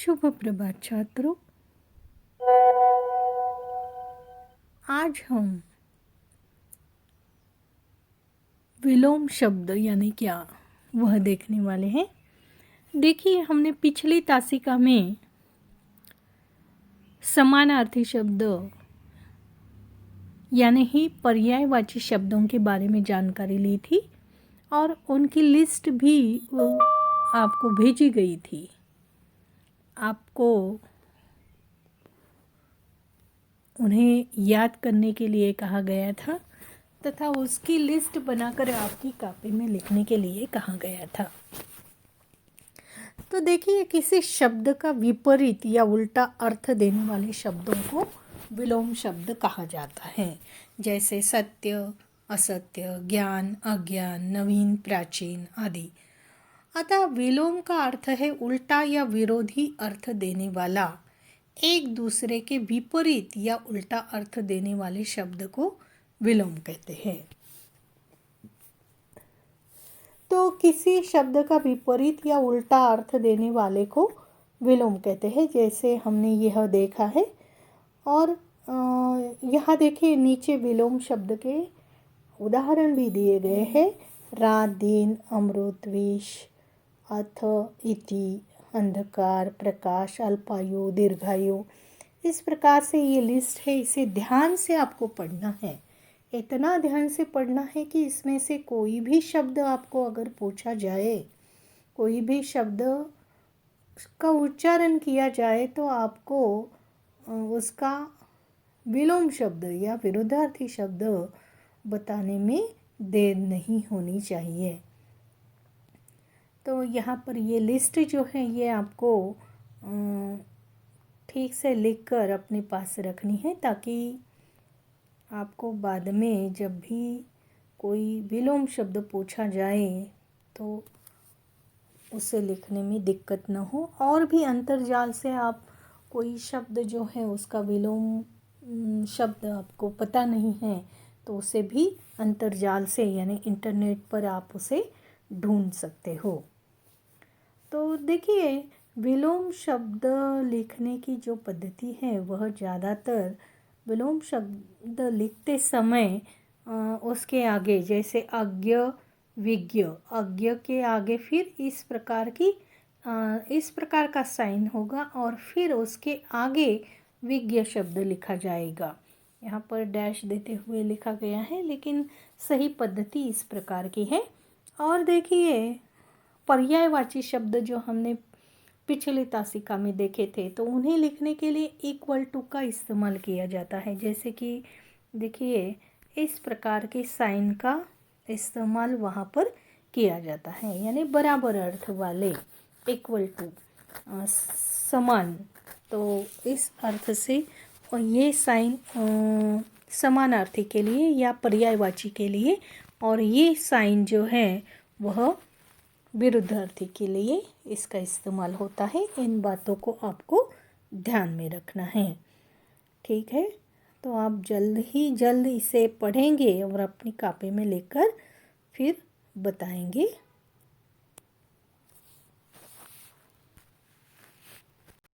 शुभ प्रभात छात्रों। आज हम विलोम शब्द यानी क्या वह देखने वाले हैं। देखिए, हमने पिछली तासिका में समानार्थी शब्द यानी ही पर्यायवाची शब्दों के बारे में जानकारी ली थी और उनकी लिस्ट भी आपको भेजी गई थी। आपको उन्हें याद करने के लिए कहा गया था तथा उसकी लिस्ट बनाकर आपकी कॉपी में लिखने के लिए कहा गया था। तो देखिए, किसी शब्द का विपरीत या उल्टा अर्थ देने वाले शब्दों को विलोम शब्द कहा जाता है, जैसे सत्य, असत्य, ज्ञान, अज्ञान, नवीन, प्राचीन आदि। अतः विलोम का अर्थ है उल्टा या विरोधी अर्थ देने वाला, एक दूसरे के विपरीत या उल्टा अर्थ देने वाले शब्द को विलोम कहते हैं। तो किसी शब्द का विपरीत या उल्टा अर्थ देने वाले को विलोम कहते हैं, जैसे हमने यह देखा है। और यहाँ देखिए, नीचे विलोम शब्द के उदाहरण भी दिए गए हैं। रात, दिन, अमृत, विष, अथ, इति, अंधकार, प्रकाश, अल्पायु, दीर्घायु। इस प्रकार से ये लिस्ट है, इसे ध्यान से आपको पढ़ना है। इतना ध्यान से पढ़ना है कि इसमें से कोई भी शब्द आपको अगर पूछा जाए, कोई भी शब्द का उच्चारण किया जाए, तो आपको उसका विलोम शब्द या विरुद्धार्थी शब्द बताने में देर नहीं होनी चाहिए। तो यहाँ पर ये लिस्ट जो है ये आपको ठीक से लिखकर अपने पास रखनी है, ताकि आपको बाद में जब भी कोई विलोम शब्द पूछा जाए तो उसे लिखने में दिक्कत न हो। और भी अंतर्जाल से आप कोई शब्द जो है उसका विलोम शब्द आपको पता नहीं है, तो उसे भी अंतर्जाल से यानी इंटरनेट पर आप उसे ढूंढ सकते हो। तो देखिए, विलोम शब्द लिखने की जो पद्धति है वह ज़्यादातर विलोम शब्द लिखते समय उसके आगे, जैसे अज्ञ, विज्ञ, अज्ञ के आगे फिर इस प्रकार का साइन होगा और फिर उसके आगे विज्ञ शब्द लिखा जाएगा। यहाँ पर डैश देते हुए लिखा गया है, लेकिन सही पद्धति इस प्रकार की है। और देखिए, पर्यायवाची शब्द जो हमने पिछली तासिका में देखे थे, तो उन्हें लिखने के लिए इक्वल टू का इस्तेमाल किया जाता है। जैसे कि देखिए, इस प्रकार के साइन का इस्तेमाल वहाँ पर किया जाता है, यानी बराबर अर्थ वाले, इक्वल टू, समान। तो इस अर्थ से और ये साइन समानार्थी के लिए या पर्यायवाची के लिए, और ये साइन जो है वह विरुद्धार्थी के लिए इसका इस्तेमाल होता है। इन बातों को आपको ध्यान में रखना है, ठीक है। तो आप जल्द ही जल्द इसे पढ़ेंगे और अपनी कॉपी में लेकर फिर बताएंगे।